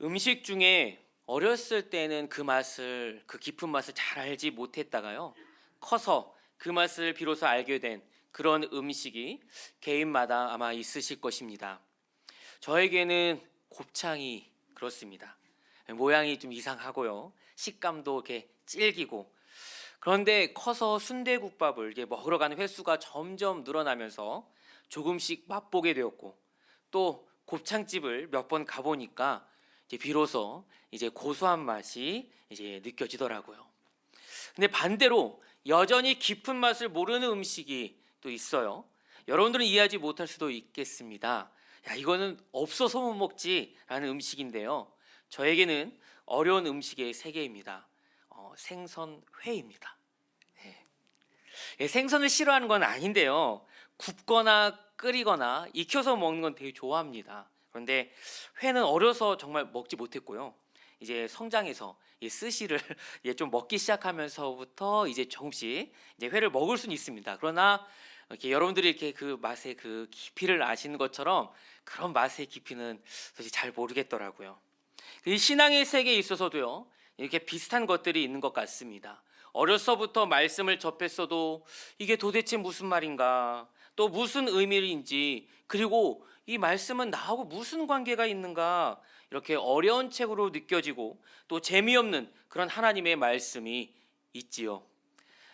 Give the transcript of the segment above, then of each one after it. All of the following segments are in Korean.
음식 중에 어렸을 때는 그 깊은 맛을 잘 알지 못했다가요. 커서 그 맛을 비로소 알게 된 그런 음식이 개인마다 아마 있으실 것입니다. 저에게는 곱창이 그렇습니다. 모양이 좀 이상하고요. 식감도 이렇게 질기고. 그런데 커서 순대국밥을 이렇게 먹으러 가는 횟수가 점점 늘어나면서 조금씩 맛보게 되었고, 또 곱창집을 몇 번 가보니까 이제 비로소 이제 고소한 맛이 이제 느껴지더라고요. 근데 반대로 여전히 깊은 맛을 모르는 음식이 또 있어요. 여러분들은 이해하지 못할 수도 있겠습니다. 야, 이거는 없어서 못 먹지라는 음식인데요. 저에게는 어려운 음식의 세계입니다. 생선회입니다. 예, 생선을 싫어하는 건 아닌데요. 굽거나 끓이거나 익혀서 먹는 건 되게 좋아합니다. 그런데 회는 어려서 정말 먹지 못했고요. 이제 성장해서 이 스시를 좀 먹기 시작하면서부터 이제 조금씩 이제 회를 먹을 수는 있습니다. 그러나 이렇게 여러분들이 이렇게 그 맛의 그 깊이를 아시는 것처럼 그런 맛의 깊이는 사실 잘 모르겠더라고요. 이 신앙의 세계에 있어서도요, 이렇게 비슷한 것들이 있는 것 같습니다. 어려서부터 말씀을 접했어도 이게 도대체 무슨 말인가, 또 무슨 의미인지, 그리고 이 말씀은 나하고 무슨 관계가 있는가, 이렇게 어려운 책으로 느껴지고 또 재미없는 그런 하나님의 말씀이 있지요.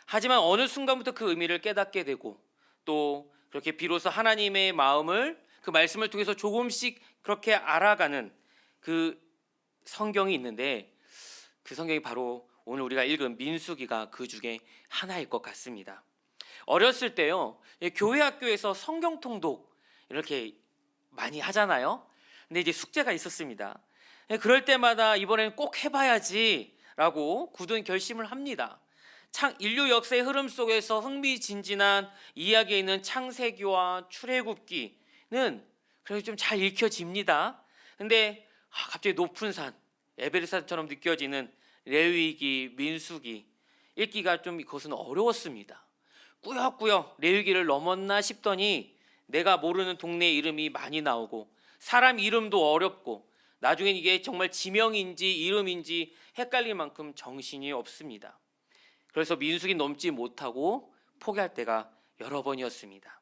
하지만 어느 순간부터 그 의미를 깨닫게 되고, 또 그렇게 비로소 하나님의 마음을 그 말씀을 통해서 조금씩 그렇게 알아가는 그 성경이 있는데, 그 성경이 바로 오늘 우리가 읽은 민수기가 그 중에 하나일 것 같습니다. 어렸을 때요, 교회 학교에서 성경 통독 이렇게 많이 하잖아요. 근데 이제 숙제가 있었습니다. 그럴 때마다 이번에는 꼭 해봐야지라고 굳은 결심을 합니다. 인류 역사의 흐름 속에서 흥미진진한 이야기에 있는 창세기와 출애굽기는 그래도 좀 잘 읽혀집니다. 근데 갑자기 높은 산, 에베레스트처럼 느껴지는 레위기, 민수기 읽기가 좀 그것은 어려웠습니다. 꾸역꾸역 레위기를 넘었나 싶더니 내가 모르는 동네 이름이 많이 나오고 사람 이름도 어렵고 나중엔 이게 정말 지명인지 이름인지 헷갈릴 만큼 정신이 없습니다. 그래서 민수기 넘지 못하고 포기할 때가 여러 번이었습니다.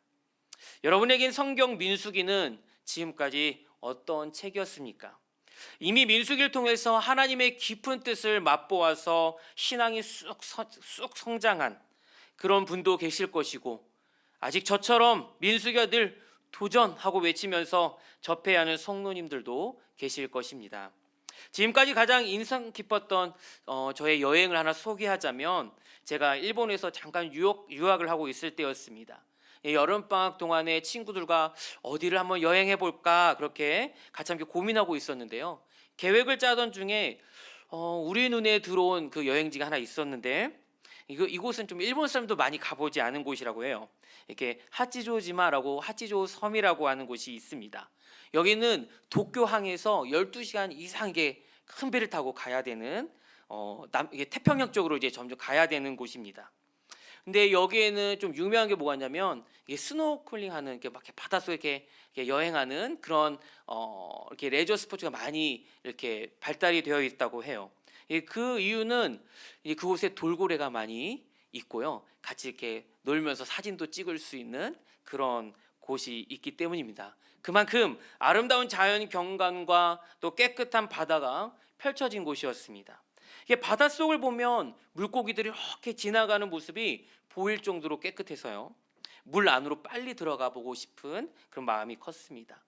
여러분에겐 성경 민수기는 지금까지 어떤 책이었습니까? 이미 민수기를 통해서 하나님의 깊은 뜻을 맛보아서 신앙이 쑥 성장한 그런 분도 계실 것이고, 아직 저처럼 민수기가 늘 도전하고 외치면서 접해야 하는 성도님들도 계실 것입니다. 지금까지 가장 인상 깊었던 저의 여행을 하나 소개하자면, 제가 일본에서 잠깐 유학을 하고 있을 때였습니다. 여름방학 동안에 친구들과 어디를 한번 여행해 볼까 그렇게 같이 함께 고민하고 있었는데요. 계획을 짜던 중에 우리 눈에 들어온 그 여행지가 하나 있었는데, 이곳은 좀 일본 사람도 많이 가보지 않은 곳이라고 해요. 이렇게 하치조지마라고, 하치조 섬이라고 하는 곳이 있습니다. 여기는 도쿄항에서 12시간 이상 큰 배를 타고 가야 되는 이게 태평양 쪽으로 이제 점점 가야 되는 곳입니다. 근데 여기에는 좀 유명한 게 뭐가 있냐면, 이게 스노클링하는, 이렇게 막 바닷속에 이렇게 여행하는 그런 이렇게 레저 스포츠가 많이 이렇게 발달이 되어 있다고 해요. 그 이유는 그곳에 돌고래가 많이 있고요, 같이 이렇게 놀면서 사진도 찍을 수 있는 그런 곳이 있기 때문입니다. 그만큼 아름다운 자연 경관과 또 깨끗한 바다가 펼쳐진 곳이었습니다. 이게 바닷속을 보면 물고기들이 이렇게 지나가는 모습이 보일 정도로 깨끗해서요, 물 안으로 빨리 들어가 보고 싶은 그런 마음이 컸습니다.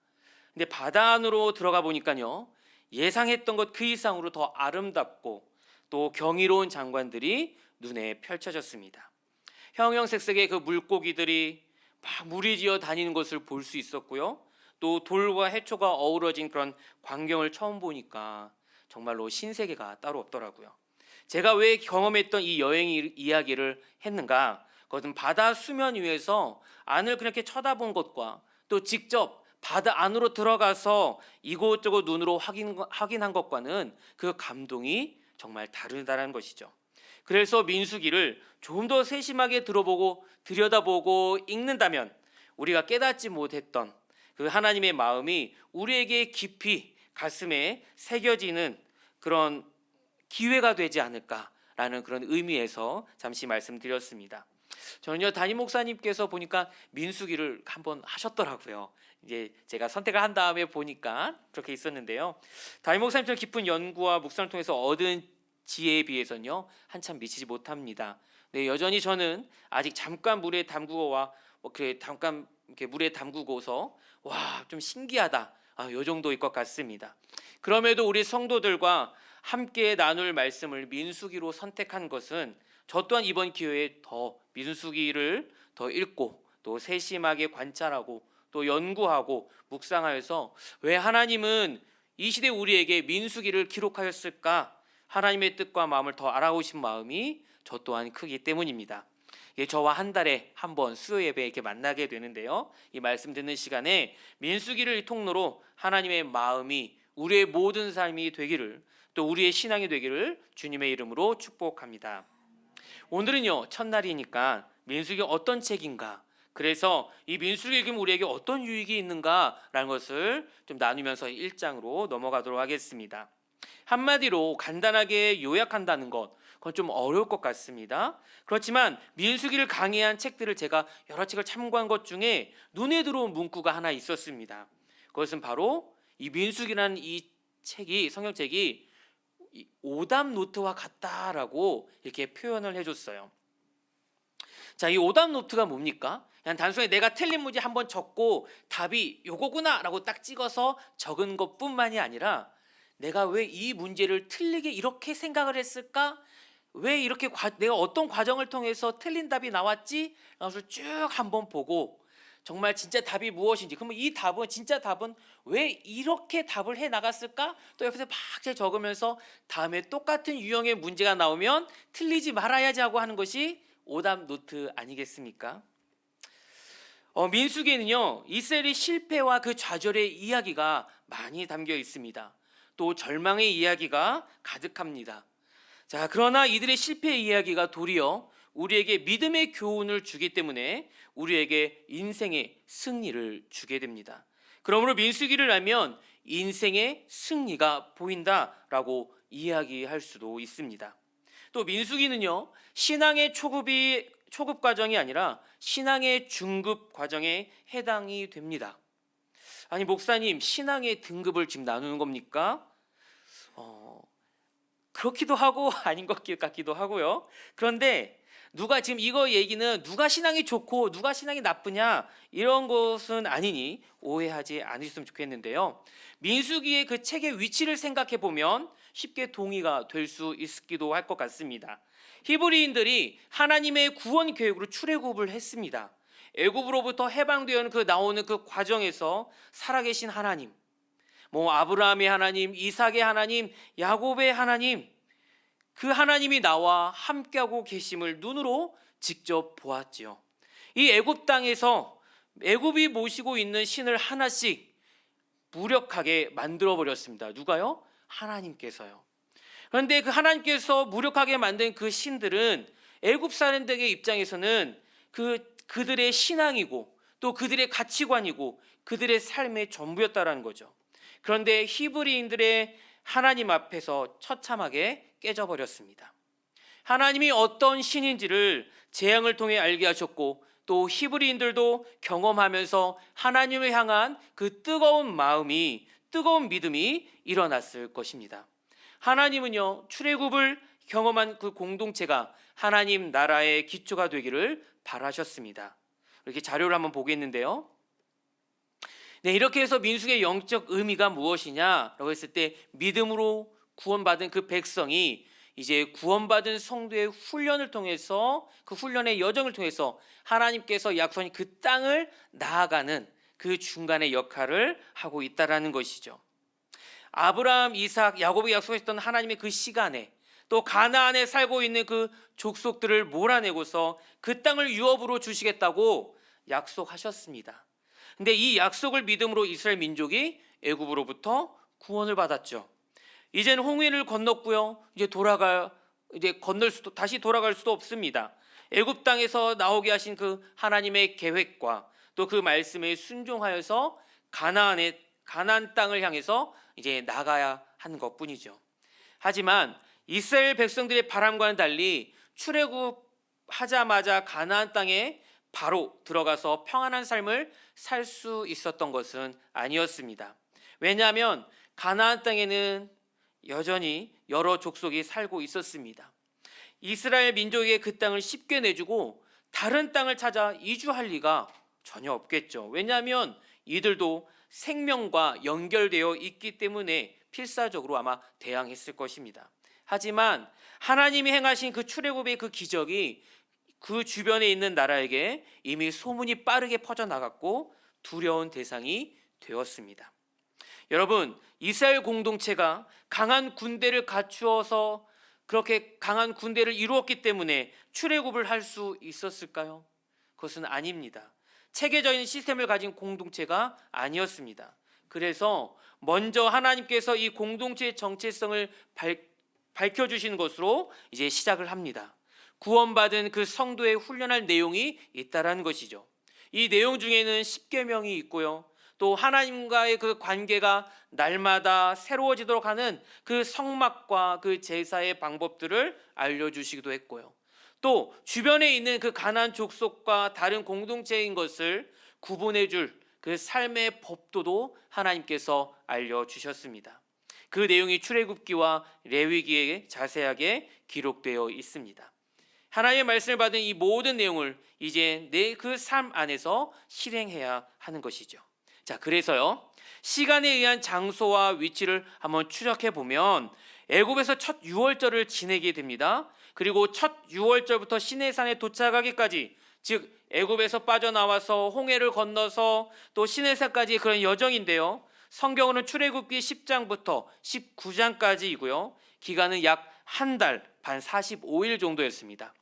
근데 바다 안으로 들어가 보니까요, 예상했던 것 그 이상으로 더 아름답고 또 경이로운 장관들이 눈에 펼쳐졌습니다. 형형색색의 그 물고기들이 막 무리지어 다니는 것을 볼 수 있었고요, 또 돌과 해초가 어우러진 그런 광경을 처음 보니까 정말로 신세계가 따로 없더라고요. 제가 왜 경험했던 이 여행 이야기를 했는가? 그것은 바다 수면 위에서 안을 그렇게 쳐다본 것과 또 직접 바다 안으로 들어가서 이곳저곳 눈으로 확인한 것과는 그 감동이 정말 다르다는 것이죠. 그래서 민수기를 좀 더 세심하게 들어보고 들여다보고 읽는다면 우리가 깨닫지 못했던 그 하나님의 마음이 우리에게 깊이 가슴에 새겨지는 그런 기회가 되지 않을까라는 그런 의미에서 잠시 말씀드렸습니다. 저는요, 담임 목사님께서 보니까 민수기를 한번 하셨더라고요. 이제 제가 선택을 한 다음에 보니까 그렇게 있었는데요. 담임 목사님처럼 깊은 연구와 묵상을 통해서 얻은 지혜에 비해서는요, 한참 미치지 못합니다. 네, 여전히 저는 아직 잠깐 물에 담그고와 잠깐 이렇게 물에 담그고서 와, 좀 신기하다. 요 정도일 것 같습니다. 그럼에도 우리 성도들과 함께 나눌 말씀을 민수기로 선택한 것은 저 또한 이번 기회에 더 민수기를 더 읽고 또 세심하게 관찰하고 또 연구하고 묵상하여서 왜 하나님은 이 시대 우리에게 민수기를 기록하였을까? 하나님의 뜻과 마음을 더 알아오신 마음이 저 또한 크기 때문입니다. 저와 한 달에 한 번 수요 예배 이렇게 만나게 되는데요. 이 말씀 듣는 시간에 민수기를 통로로 하나님의 마음이 우리의 모든 삶이 되기를, 또 우리의 신앙이 되기를 주님의 이름으로 축복합니다. 오늘은요, 첫날이니까 민수기 어떤 책인가, 그래서 이 민수기 읽으면 우리에게 어떤 유익이 있는가라는 것을 좀 나누면서 1장으로 넘어가도록 하겠습니다. 한마디로 간단하게 요약한다는 것, 그건 좀 어려울 것 같습니다. 그렇지만 민수기를 강의한 책들을 제가 여러 책을 참고한 것 중에 눈에 들어온 문구가 하나 있었습니다. 그것은 바로 이 민수기라는 이 책이, 성경책이 오답 노트와 같다라고 이렇게 표현을 해줬어요. 자, 이 오답 노트가 뭡니까? 그냥 단순히 내가 틀린 문제 한번 적고 답이 요거구나 라고 딱 찍어서 적은 것뿐만이 아니라 내가 왜 이 문제를 틀리게 이렇게 생각을 했을까? 왜 이렇게 내가 어떤 과정을 통해서 틀린 답이 나왔지? 라고 쭉 한번 보고 정말 진짜 답이 무엇인지, 그러면 이 답은, 진짜 답은 왜 이렇게 답을 해 나갔을까? 또 옆에서 막 적으면서 다음에 똑같은 유형의 문제가 나오면 틀리지 말아야지 하고 하는 것이 오답 노트 아니겠습니까? 민수기에는요, 이스라엘의 실패와 그 좌절의 이야기가 많이 담겨 있습니다. 또 절망의 이야기가 가득합니다. 자, 그러나 이들의 실패의 이야기가 도리어 우리에게 믿음의 교훈을 주기 때문에 우리에게 인생의 승리를 주게 됩니다. 그러므로 민수기를 알면 인생의 승리가 보인다라고 이야기할 수도 있습니다. 또 민수기는요, 신앙의 초급 과정이 아니라 신앙의 중급 과정에 해당이 됩니다. 아니, 목사님, 신앙의 등급을 지금 나누는 겁니까? 그렇기도 하고 아닌 것 같기도 하고요. 그런데 누가 지금 이거 얘기는 누가 신앙이 좋고 누가 신앙이 나쁘냐 이런 것은 아니니 오해하지 않으셨으면 좋겠는데요. 민수기의 그 책의 위치를 생각해 보면 쉽게 동의가 될 수 있기도 할 것 같습니다. 히브리인들이 하나님의 구원 계획으로 출애굽을 했습니다. 애굽으로부터 해방되어 나오는 그 과정에서 살아계신 하나님, 아브라함의 하나님, 이삭의 하나님, 야곱의 하나님, 그 하나님이 나와 함께하고 계심을 눈으로 직접 보았지요. 이 애굽 땅에서 애굽이 모시고 있는 신을 하나씩 무력하게 만들어 버렸습니다. 누가요? 하나님께서요. 그런데 그 하나님께서 무력하게 만든 그 신들은 애굽 사람들의 입장에서는 그들의 신앙이고 또 그들의 가치관이고 그들의 삶의 전부였다라는 거죠. 그런데 히브리인들의 하나님 앞에서 처참하게 깨져버렸습니다. 하나님이 어떤 신인지를 재앙을 통해 알게 하셨고 또 히브리인들도 경험하면서 하나님을 향한 그 뜨거운 마음이, 뜨거운 믿음이 일어났을 것입니다. 하나님은요, 출애굽을 경험한 그 공동체가 하나님 나라의 기초가 되기를 바라셨습니다. 이렇게 자료를 한번 보겠는데요. 네, 이렇게 해서 민수기의 영적 의미가 무엇이냐라고 했을 때 믿음으로 구원받은 그 백성이 이제 구원받은 성도의 훈련을 통해서, 그 훈련의 여정을 통해서 하나님께서 약속하신 그 땅을 나아가는 그 중간의 역할을 하고 있다라는 것이죠. 아브라함, 이삭, 야곱이 약속하셨던 하나님의 그 시간에 또 가나안에 살고 있는 그 족속들을 몰아내고서 그 땅을 유업으로 주시겠다고 약속하셨습니다. 근데 이 약속을 믿음으로 이스라엘 민족이 애굽으로부터 구원을 받았죠. 이제는 홍해를 건넜고요. 다시 돌아갈 수도 없습니다. 애굽 땅에서 나오게 하신 그 하나님의 계획과 또 그 말씀에 순종하여서 가나안 땅을 향해서 이제 나가야 하는 것뿐이죠. 하지만 이스라엘 백성들의 바람과는 달리 출애굽하자마자 가나안 땅에 바로 들어가서 평안한 삶을 살 수 있었던 것은 아니었습니다. 왜냐하면 가나안 땅에는 여전히 여러 족속이 살고 있었습니다. 이스라엘 민족에게 그 땅을 쉽게 내주고 다른 땅을 찾아 이주할 리가 전혀 없겠죠. 왜냐하면 이들도 생명과 연결되어 있기 때문에 필사적으로 아마 대항했을 것입니다. 하지만 하나님이 행하신 그 출애굽의 그 기적이 그 주변에 있는 나라에게 이미 소문이 빠르게 퍼져나갔고 두려운 대상이 되었습니다. 여러분, 이스라엘 공동체가 강한 군대를 갖추어서 그렇게 강한 군대를 이루었기 때문에 출애굽을 할 수 있었을까요? 그것은 아닙니다. 체계적인 시스템을 가진 공동체가 아니었습니다. 그래서 먼저 하나님께서 이 공동체의 정체성을 밝혀주시는 것으로 이제 시작을 합니다. 구원받은 그 성도의 훈련할 내용이 있다라는 것이죠. 이 내용 중에는 십계명이 있고요. 또 하나님과의 그 관계가 날마다 새로워지도록 하는 그 성막과 그 제사의 방법들을 알려주시기도 했고요. 또 주변에 있는 그 가나안 족속과 다른 공동체인 것을 구분해줄 그 삶의 법도도 하나님께서 알려주셨습니다. 그 내용이 출애굽기와 레위기에 자세하게 기록되어 있습니다. 하나님의 말씀을 받은 이 모든 내용을 이제 내 그 삶 안에서 실행해야 하는 것이죠. 자, 그래서요, 시간에 의한 장소와 위치를 한번 추적해 보면 애굽에서 첫 유월절을 지내게 됩니다. 그리고 첫 유월절부터 시내산에 도착하기까지, 즉 애굽에서 빠져나와서 홍해를 건너서 또 시내산까지 그런 여정인데요. 성경으로는 출애굽기 10장부터 19장까지이고요. 기간은 약 한 달 반 45일 정도였습니다.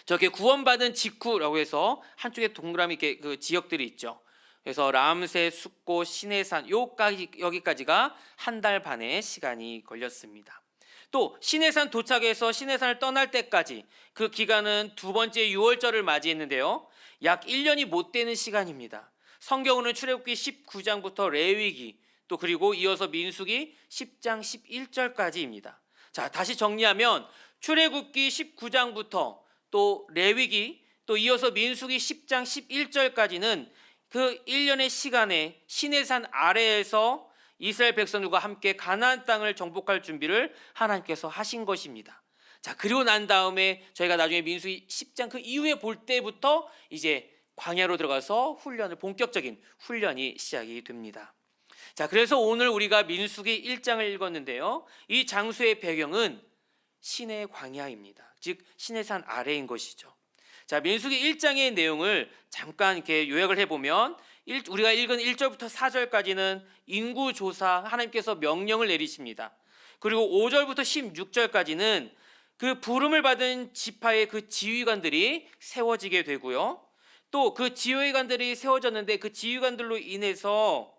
저렇게 구원받은 직후라고 해서 한쪽에 동그라미 이렇게 그 지역들이 있죠. 그래서 람세, 숫고, 시내산 여기까지가 한 달 반의 시간이 걸렸습니다. 또 시내산 도착해서 시내산을 떠날 때까지 그 기간은 두 번째 유월절을 맞이했는데요. 약 1년이 못 되는 시간입니다. 성경으로는 출애굽기 19장부터 레위기, 또 그리고 이어서 민수기 10장 11절까지입니다. 자, 다시 정리하면 출애굽기 19장부터 또 레위기, 또 이어서 민수기 10장 11절까지는 그 1년의 시간에 시내산 아래에서 이스라엘 백성들과 함께 가나안 땅을 정복할 준비를 하나님께서 하신 것입니다. 자, 그리고 난 다음에 저희가 나중에 민수기 10장 그 이후에 볼 때부터 이제 광야로 들어가서 본격적인 훈련이 시작이 됩니다. 자, 그래서 오늘 우리가 민수기 1장을 읽었는데요. 이 장소의 배경은 시내 광야입니다. 즉 시내산 아래인 것이죠. 자, 민수기 1장의 내용을 잠깐 이렇게 요약을 해보면 우리가 읽은 1절부터 4절까지는 인구조사 하나님께서 명령을 내리십니다. 그리고 5절부터 16절까지는 그 부름을 받은 지파의 그 지휘관들이 세워지게 되고요. 또 그 지휘관들이 세워졌는데 그 지휘관들로 인해서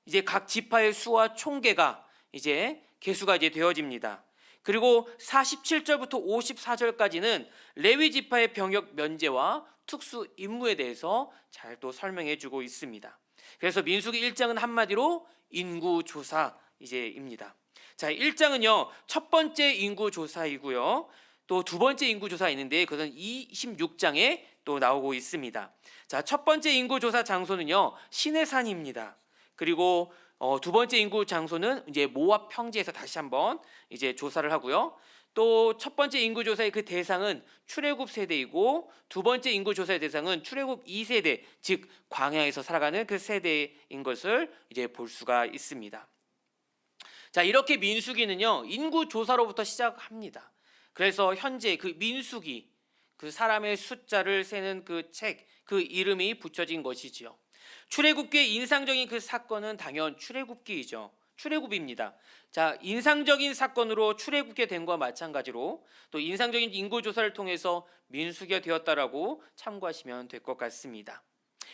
이제 각 지파의 수와 총계가 이제 계수가 이제 되어집니다. 그리고 47절부터 54절까지는 레위 지파의 병역 면제와 특수 임무에 대해서 잘 또 설명해 주고 있습니다. 그래서 민수기 1장은 한마디로 인구 조사 이제입니다. 자, 1장은요. 첫 번째 인구 조사이고요. 또 두 번째 인구 조사 있는데 그것은 26장에 또 나오고 있습니다. 자, 첫 번째 인구 조사 장소는요. 시내산입니다. 그리고 두 번째 인구 장소는 이제 모압 평지에서 다시 한번 이제 조사를 하고요. 또 첫 번째 인구 조사의 그 대상은 출애굽 세대이고 두 번째 인구 조사의 대상은 출애굽 2세대, 즉 광야에서 살아가는 그 세대인 것을 이제 볼 수가 있습니다. 자, 이렇게 민수기는요. 인구 조사로부터 시작합니다. 그래서 현재 그 민수기, 그 사람의 숫자를 세는 그 책, 그 이름이 붙여진 것이지요. 출애굽기의 인상적인 그 사건은 당연 출애굽기이죠. 출애굽입니다. 자, 인상적인 사건으로 출애굽게 된 것과 마찬가지로 또 인상적인 인구 조사를 통해서 민수기가 되었다라고 참고하시면 될 것 같습니다.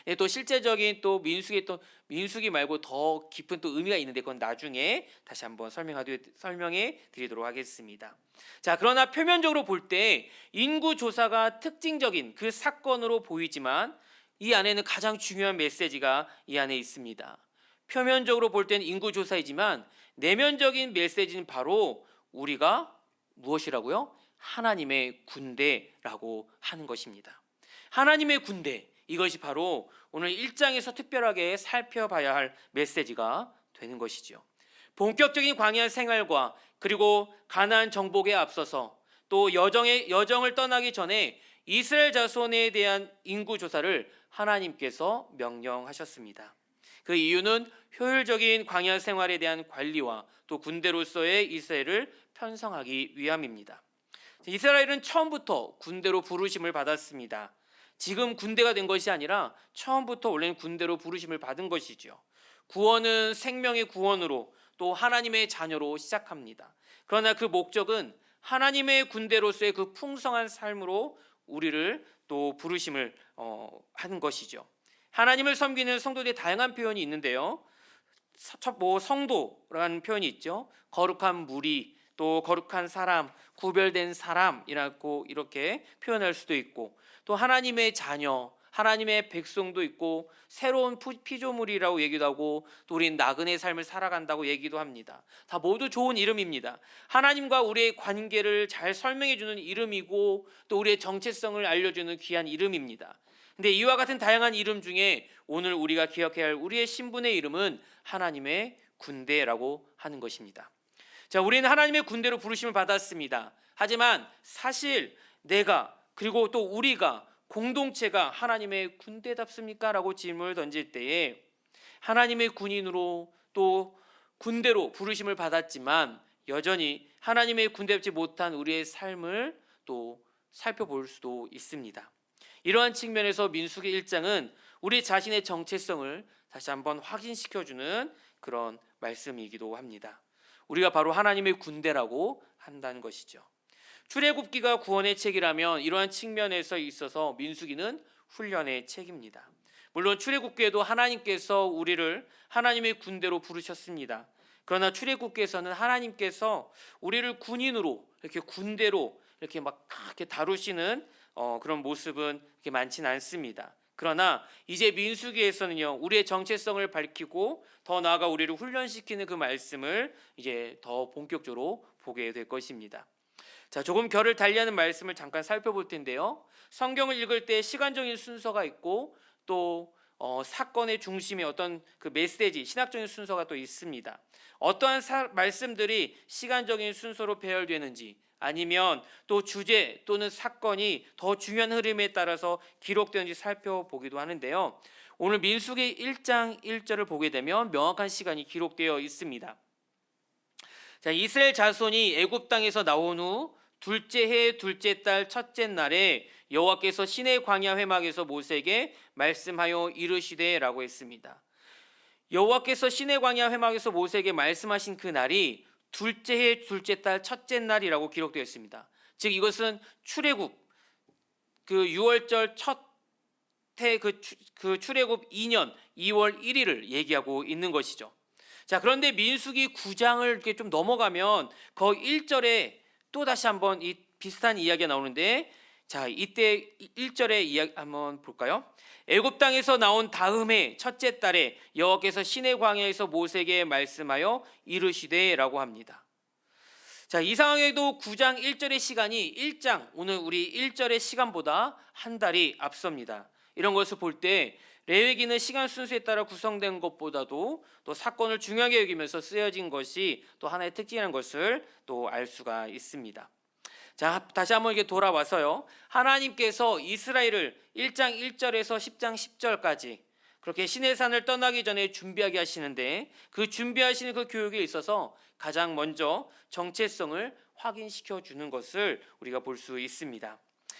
네, 또 실제적인 또 민수기 말고 더 깊은 또 의미가 있는데 그건 나중에 다시 한번 설명해 드리도록 하겠습니다. 자, 그러나 표면적으로 볼 때 인구 조사가 특징적인 그 사건으로 보이지만 이 안에는 가장 중요한 메시지가 이 안에 있습니다. 표면적으로 볼 때는 인구 조사이지만 내면적인 메시지는 바로 우리가 무엇이라고요? 하나님의 군대라고 하는 것입니다. 하나님의 군대, 이것이 바로 오늘 1장에서 특별하게 살펴봐야 할 메시지가 되는 것이죠. 본격적인 광야 생활과 그리고 가나안 정복에 앞서서 또 여정을 떠나기 전에 이스라엘 자손에 대한 인구 조사를 하나님께서 명령하셨습니다. 그 이유는 효율적인 광야 생활에 대한 관리와 또 군대로서의 이스라엘을 편성하기 위함입니다. 이스라엘은 처음부터 군대로 부르심을 받았습니다. 지금 군대가 된 것이 아니라 처음부터 원래는 군대로 부르심을 받은 것이죠. 구원은 생명의 구원으로 또 하나님의 자녀로 시작합니다. 그러나 그 목적은 하나님의 군대로서의 그 풍성한 삶으로 우리를 또 부르심을 하는 것이죠. 하나님을 섬기는 성도들의 다양한 표현이 있는데요. 성도라는 표현이 있죠. 거룩한 무리, 또 거룩한 사람, 구별된 사람이라고 이렇게 표현할 수도 있고, 또 하나님의 자녀, 하나님의 백성도 있고, 새로운 피조물이라고 얘기도 하고, 또 우리는 나그네 삶을 살아간다고 얘기도 합니다. 다 모두 좋은 이름입니다. 하나님과 우리의 관계를 잘 설명해 주는 이름이고, 또 우리의 정체성을 알려주는 귀한 이름입니다. 근데 이와 같은 다양한 이름 중에 오늘 우리가 기억해야 할 우리의 신분의 이름은 하나님의 군대라고 하는 것입니다. 자, 우리는 하나님의 군대로 부르심을 받았습니다. 하지만 사실 내가 그리고 또 우리가 공동체가 하나님의 군대답습니까? 라고 질문을 던질 때에 하나님의 군인으로 또 군대로 부르심을 받았지만 여전히 하나님의 군대답지 못한 우리의 삶을 또 살펴볼 수도 있습니다. 이러한 측면에서 민수기 1장은 우리 자신의 정체성을 다시 한번 확인시켜주는 그런 말씀이기도 합니다. 우리가 바로 하나님의 군대라고 한다는 것이죠. 출애굽기가 구원의 책이라면 이러한 측면에서 있어서 민수기는 훈련의 책입니다. 물론 출애굽기에도 하나님께서 우리를 하나님의 군대로 부르셨습니다. 그러나 출애굽기에서는 하나님께서 우리를 군인으로 이렇게 군대로 이렇게 막 이렇게 다루시는 그런 모습은 그렇게 많지는 않습니다. 그러나 이제 민수기에서는요, 우리의 정체성을 밝히고 더 나아가 우리를 훈련시키는 그 말씀을 이제 더 본격적으로 보게 될 것입니다. 자, 조금 결을 달리하는 말씀을 잠깐 살펴볼 텐데요. 성경을 읽을 때 시간적인 순서가 있고 또 사건의 중심에 어떤 그 메시지, 신학적인 순서가 또 있습니다. 어떠한 말씀들이 시간적인 순서로 배열되는지 아니면 또 주제 또는 사건이 더 중요한 흐름에 따라서 기록되는지 살펴보기도 하는데요. 오늘 민수기 1장 1절을 보게 되면 명확한 시간이 기록되어 있습니다. 자, 이스라엘 자손이 애굽 땅에서 나온 후 둘째 해 둘째 달 첫째 날에 여호와께서 시내 광야 회막에서 모세에게 말씀하여 이르시되라고 했습니다. 여호와께서 시내 광야 회막에서 모세에게 말씀하신 그 날이 둘째 해 둘째 달 첫째 날이라고 기록되어 있습니다. 즉 이것은 출애굽 그 6월절 첫해 그 출애굽 2년 2월 1일을 얘기하고 있는 것이죠. 자, 그런데 민수기 9장을 이렇게 좀 넘어가면 거의 1절에 또 다시 한번 이 비슷한 이야기가 나오는데, 자, 이때 1절의 이야기 한번 볼까요? 애굽 땅에서 나온 다음해 첫째 달에 여호와께서 시내 광야에서 모세에게 말씀하여 이르시되라고 합니다. 자, 이 상황에도 9장 1절의 시간이 1장 오늘 우리 1절의 시간보다 한 달이 앞섭니다. 이런 것을 볼 때 레위기는 시간 순서에 따라 구성된 것보다도 또 사건을 중요하게 여기면서 쓰여진 것이 또 하나의 특징이라는 것을 또 알 수가 있습니다. 자, 다시 한번 이게 돌아와서요. 하나님께서 이스라엘을 1장 1절에서 10장 10절까지 그렇게 시내산을 떠나기 전에 준비하게 하시는데, 그 준비하시는 그 교육에 있어서 가장 먼저 정체성을 확인시켜 주는 것을 우리가 볼 수 있습니다.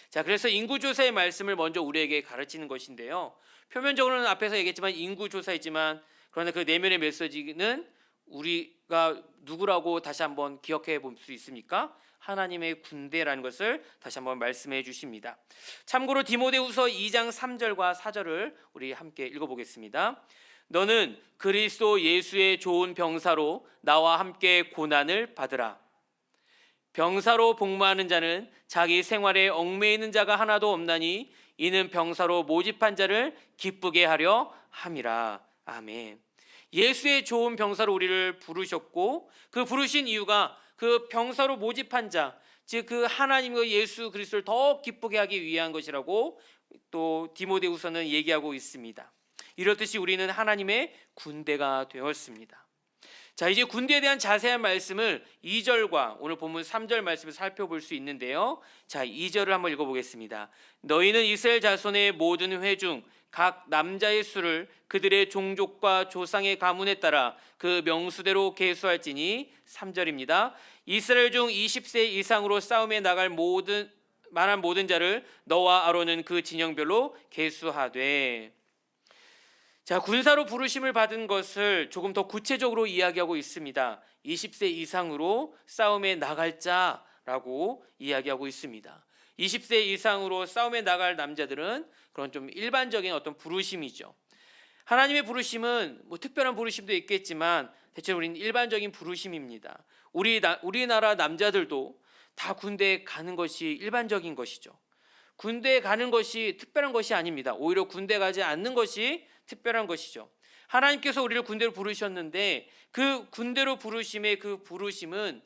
자, 그래서 인구조사의 말씀을 먼저 우리에게 가르치는 것인데요. 표면적으로는 앞에서 얘기했지만 인구조사이지만 그러나 그 내면의 메시지는 우리가 누구라고 다시 한번 기억해 볼 수 있습니까? 하나님의 군대라는 것을 다시 한번 말씀해 주십니다. 참고로 디모데후서 2장 3절과 4절을 우리 함께 읽어보겠습니다. 너는 그리스도 예수의 좋은 병사로 나와 함께 고난을 받으라. 병사로 복무하는 자는 자기 생활에 얽매이는 자가 하나도 없나니 이는 병사로 모집한 자를 기쁘게 하려 함이라. 아멘. 예수의 좋은 병사로 우리를 부르셨고, 그 부르신 이유가 그 병사로 모집한 자, 즉 그 하나님과 예수 그리스도를 더 기쁘게 하기 위한 것이라고 또 디모데후서는 얘기하고 있습니다. 이렇듯이 우리는 하나님의 군대가 되었습니다. 자, 이제 군대에 대한 자세한 말씀을 2절과 오늘 본문 3절 말씀을 살펴볼 수 있는데요. 자, 2절을 한번 읽어보겠습니다. 너희는 이스라엘 자손의 모든 회 중 각 남자의 수를 그들의 종족과 조상의 가문에 따라 그 명수대로 계수할지니. 3절입니다. 이스라엘 중 20세 이상으로 싸움에 나갈 만한 모든 자를 너와 아론은 그 진영별로 계수하되. 자, 군사로 부르심을 받은 것을 조금 더 구체적으로 이야기하고 있습니다. 20세 이상으로 싸움에 나갈 자라고 이야기하고 있습니다. 20세 이상으로 싸움에 나갈 남자들은 그런 좀 일반적인 어떤 부르심이죠. 하나님의 부르심은 뭐 특별한 부르심도 있겠지만 대체로 우리는 일반적인 부르심입니다. 우리나라 남자들도 다 군대에 가는 것이 일반적인 것이죠. 군대에 가는 것이 특별한 것이 아닙니다. 오히려 군대 가지 않는 것이 특별한 것이죠. 하나님께서 우리를 군대로 부르셨는데 그 군대로 부르심의 그 부르심은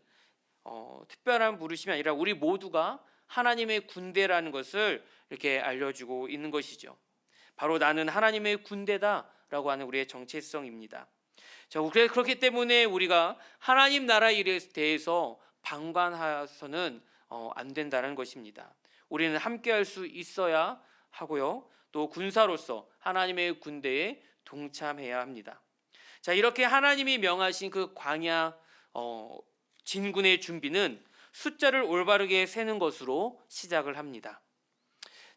특별한 부르심이 아니라 우리 모두가 하나님의 군대라는 것을 이렇게 알려주고 있는 것이죠. 바로 나는 하나님의 군대다라고 하는 우리의 정체성입니다. 자, 그렇기 때문에 우리가 하나님 나라 일에 대해서 방관해서는 안 된다는 것입니다. 우리는 함께할 수 있어야 하고요. 또 군사로서 하나님의 군대에 동참해야 합니다. 자, 이렇게 하나님이 명하신 그 광야 진군의 준비는 숫자를 올바르게 세는 것으로 시작을 합니다.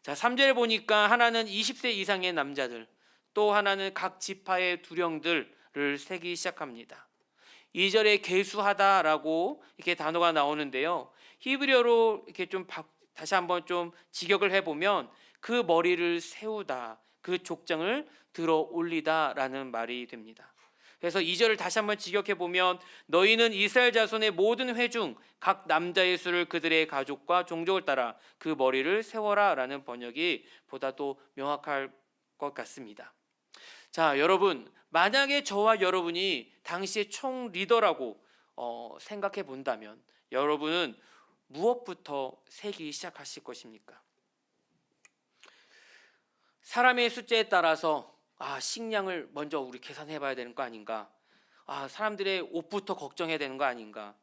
자, 3절에 보니까 하나는 20세 이상의 남자들, 또 하나는 각 지파의 두령들을 세기 시작합니다. 2절에 계수하다라고 이렇게 단어가 나오는데요. 히브리어로 이렇게 좀 다시 한번 좀 직역을 해보면 그 머리를 세우다, 그 족장을 들어 올리다라는 말이 됩니다. 그래서 2절을 다시 한번 직역해 보면 너희는 이스라엘 자손의 모든 회 중 각 남자의 수를 그들의 가족과 종족을 따라 그 머리를 세워라라는 번역이 보다 더 명확할 것 같습니다. 자, 여러분, 만약에 저와 여러분이 당시의 총 리더라고 생각해 본다면 여러분은 무엇부터 세기 시작하실 것입니까? 사람의 숫자에 따라서 식량을 먼저 우리 계산해 봐야 되는 거 아닌가? 사람들의 옷부터 걱정해야 되는 거 아닌가?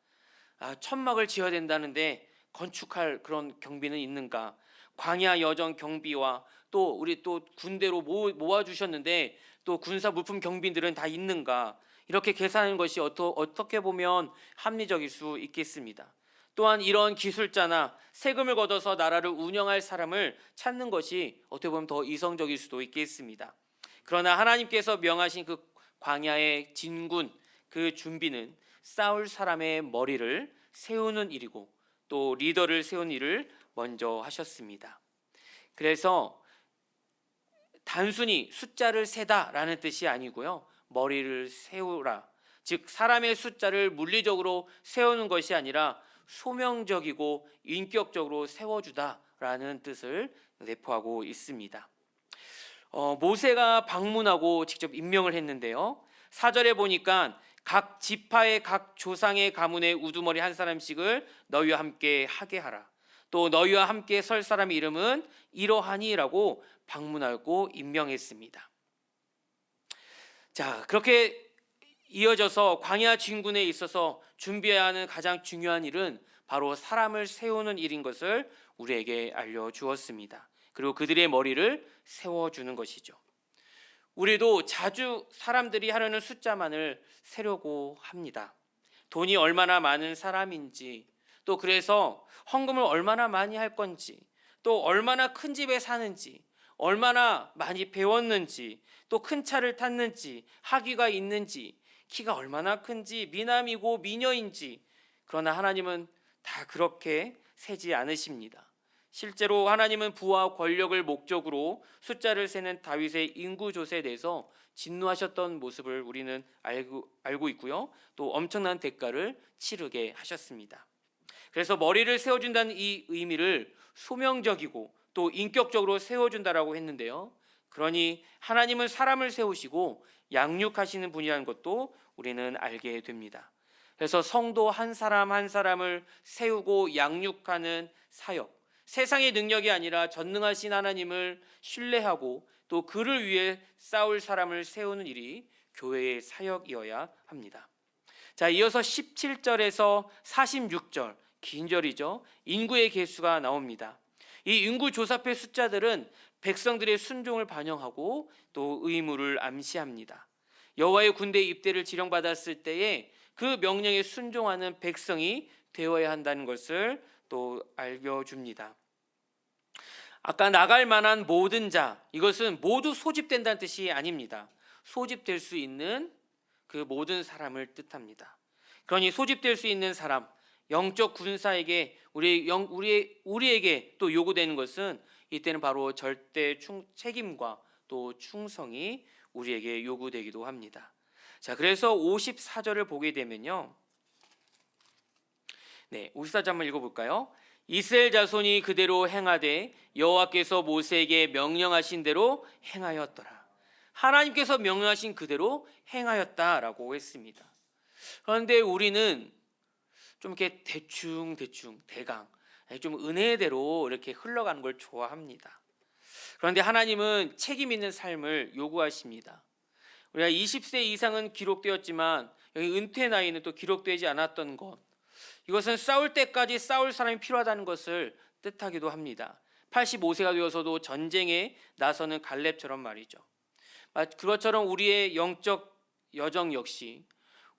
천막을 지어야 된다는데 건축할 그런 경비는 있는가? 광야 여정 경비와 또 우리 또 군대로 모아 주셨는데 또 군사 물품 경비들은 다 있는가? 이렇게 계산하는 것이 어떻게 보면 합리적일 수 있겠습니다. 또한 이런 기술자나 세금을 걷어서 나라를 운영할 사람을 찾는 것이 어떻게 보면 더 이성적일 수도 있겠습니다. 그러나 하나님께서 명하신 그 광야의 진군, 그 준비는 싸울 사람의 머리를 세우는 일이고 또 리더를 세우는 일을 먼저 하셨습니다. 그래서 단순히 숫자를 세다라는 뜻이 아니고요. 머리를 세우라, 즉 사람의 숫자를 물리적으로 세우는 것이 아니라 소명적이고 인격적으로 세워주다라는 뜻을 내포하고 있습니다. 모세가 방문하고 직접 임명을 했는데요. 4절에 보니까 각 지파의 각 조상의 가문의 우두머리 한 사람씩을 너희와 함께 하게 하라. 또 너희와 함께 설 사람의 이름은 이러하니라고 방문하고 임명했습니다. 자, 그렇게 이어져서 광야 진군에 있어서 준비해야 하는 가장 중요한 일은 바로 사람을 세우는 일인 것을 우리에게 알려주었습니다. 그리고 그들의 머리를 세워주는 것이죠. 우리도 자주 사람들이 하려는 숫자만을 세려고 합니다. 돈이 얼마나 많은 사람인지, 또 그래서 헌금을 얼마나 많이 할 건지, 또 얼마나 큰 집에 사는지, 얼마나 많이 배웠는지, 또 큰 차를 탔는지, 학위가 있는지, 키가 얼마나 큰지, 미남이고 미녀인지. 그러나 하나님은 다 그렇게 세지 않으십니다. 실제로 하나님은 부와 권력을 목적으로 숫자를 세는 다윗의 인구조사에 대해서 진노하셨던 모습을 우리는 알고 있고요. 또 엄청난 대가를 치르게 하셨습니다. 그래서 머리를 세워준다는 이 의미를 소명적이고 또 인격적으로 세워준다라고 했는데요. 그러니 하나님은 사람을 세우시고 양육하시는 분이라는 것도 우리는 알게 됩니다. 그래서 성도 한 사람 한 사람을 세우고 양육하는 사역, 세상의 능력이 아니라 전능하신 하나님을 신뢰하고 또 그를 위해 싸울 사람을 세우는 일이 교회의 사역이어야 합니다. 자, 이어서 17절에서 46절, 긴 절이죠. 인구의 계수가 나옵니다. 이 인구 조사표 숫자들은 백성들의 순종을 반영하고 또 의무를 암시합니다. 여호와의 군대 입대를 지령받았을 때에 그 명령에 순종하는 백성이 되어야 한다는 것을 또 알려줍니다. 아까 나갈 만한 모든 자, 이것은 모두 소집된다는 뜻이 아닙니다. 소집될 수 있는 그 모든 사람을 뜻합니다. 그러니 소집될 수 있는 사람, 영적 군사에게 우리에게 또 요구되는 것은 이때는 바로 절대 책임과 또 충성이 우리에게 요구되기도 합니다. 자, 그래서 54절을 보게 되면요. 네, 54절 한번 읽어볼까요? 이스라엘 자손이 그대로 행하되 여호와께서 모세에게 명령하신 대로 행하였더라. 하나님께서 명령하신 그대로 행하였다라고 했습니다. 그런데 우리는 좀 이렇게 대충 대강 좀 은혜대로 이렇게 흘러가는 걸 좋아합니다. 그런데 하나님은 책임 있는 삶을 요구하십니다. 우리가 20세 이상은 기록되었지만 여기 은퇴 나이는 또 기록되지 않았던 것, 이것은 싸울 때까지 싸울 사람이 필요하다는 것을 뜻하기도 합니다. 85세가 되어서도 전쟁에 나서는 갈렙처럼 말이죠. 그것처럼 우리의 영적 여정 역시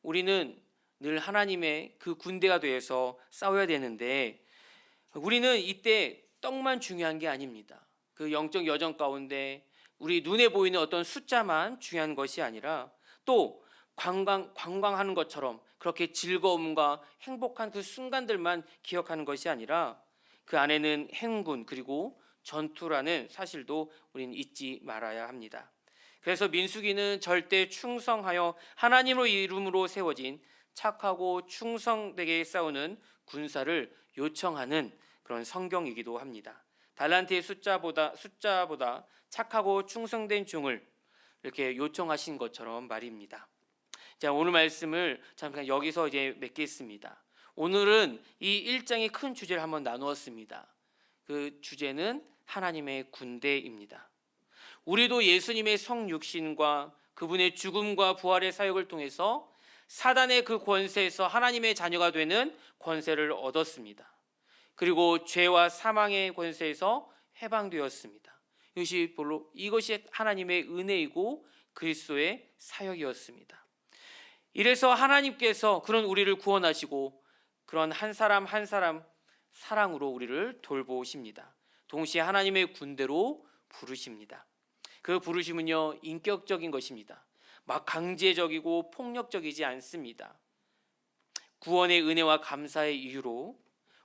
우리는 늘 하나님의 그 군대가 되어서 싸워야 되는데, 우리는 이때 떡만 중요한 게 아닙니다. 그 영적 여정 가운데 우리 눈에 보이는 어떤 숫자만 중요한 것이 아니라 또 관광하는 것처럼 그렇게 즐거움과 행복한 그 순간들만 기억하는 것이 아니라 그 안에는 행군 그리고 전투라는 사실도 우리는 잊지 말아야 합니다. 그래서 민수기는 절대 충성하여 하나님의 이름으로 세워진 착하고 충성되게 싸우는 군사를 요청하는 그런 성경이기도 합니다. 달란트의 숫자보다 착하고 충성된 종을 이렇게 요청하신 것처럼 말입니다. 자, 오늘 말씀을 잠깐 여기서 이제 맺겠습니다. 오늘은 이 1장의 큰 주제를 한번 나누었습니다. 그 주제는 하나님의 군대입니다. 우리도 예수님의 성육신과 그분의 죽음과 부활의 사역을 통해서 사단의 그 권세에서 하나님의 자녀가 되는 권세를 얻었습니다. 그리고 죄와 사망의 권세에서 해방되었습니다. 이것이 하나님의 은혜이고 그리스도의 사역이었습니다. 이래서 하나님께서 그런 우리를 구원하시고 그런 한 사람 한 사람 사랑으로 우리를 돌보십니다. 동시에 하나님의 군대로 부르십니다. 그 부르심은요, 인격적인 것입니다. 막 강제적이고 폭력적이지 않습니다. 구원의 은혜와 감사의 이유로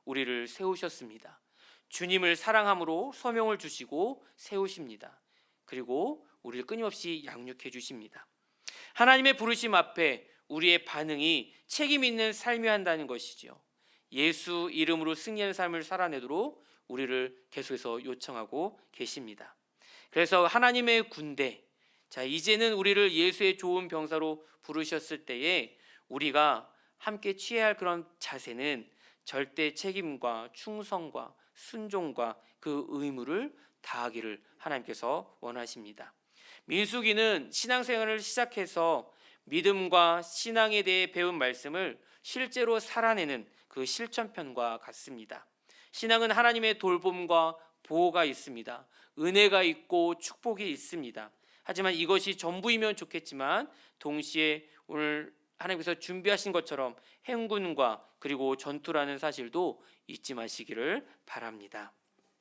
우리를 세우셨습니다. 주님을 사랑함으로 소명을 주시고 세우십니다. 그리고 우리를 끊임없이 양육해 주십니다. 하나님의 부르심 앞에 우리의 반응이 책임 있는 삶이 한다는 것이죠. 예수 이름으로 승리하는 삶을 살아내도록 우리를 계속해서 요청하고 계십니다. 그래서 하나님의 군대, 자, 이제는 우리를 예수의 좋은 병사로 부르셨을 때에 우리가 함께 취해야 할 그런 자세는 절대 책임과 충성과 순종과 그 의무를 다하기를 하나님께서 원하십니다. 민수기는 신앙생활을 시작해서 믿음과 신앙에 대해 배운 말씀을 실제로 살아내는 그 실천편과 같습니다. 신앙은 하나님의 돌봄과 보호가 있습니다. 은혜가 있고 축복이 있습니다. 하지만 이것이 전부이면 좋겠지만 동시에 오늘 하나님께서 준비하신 것처럼 행군과 그리고 전투라는 사실도 잊지 마시기를 바랍니다.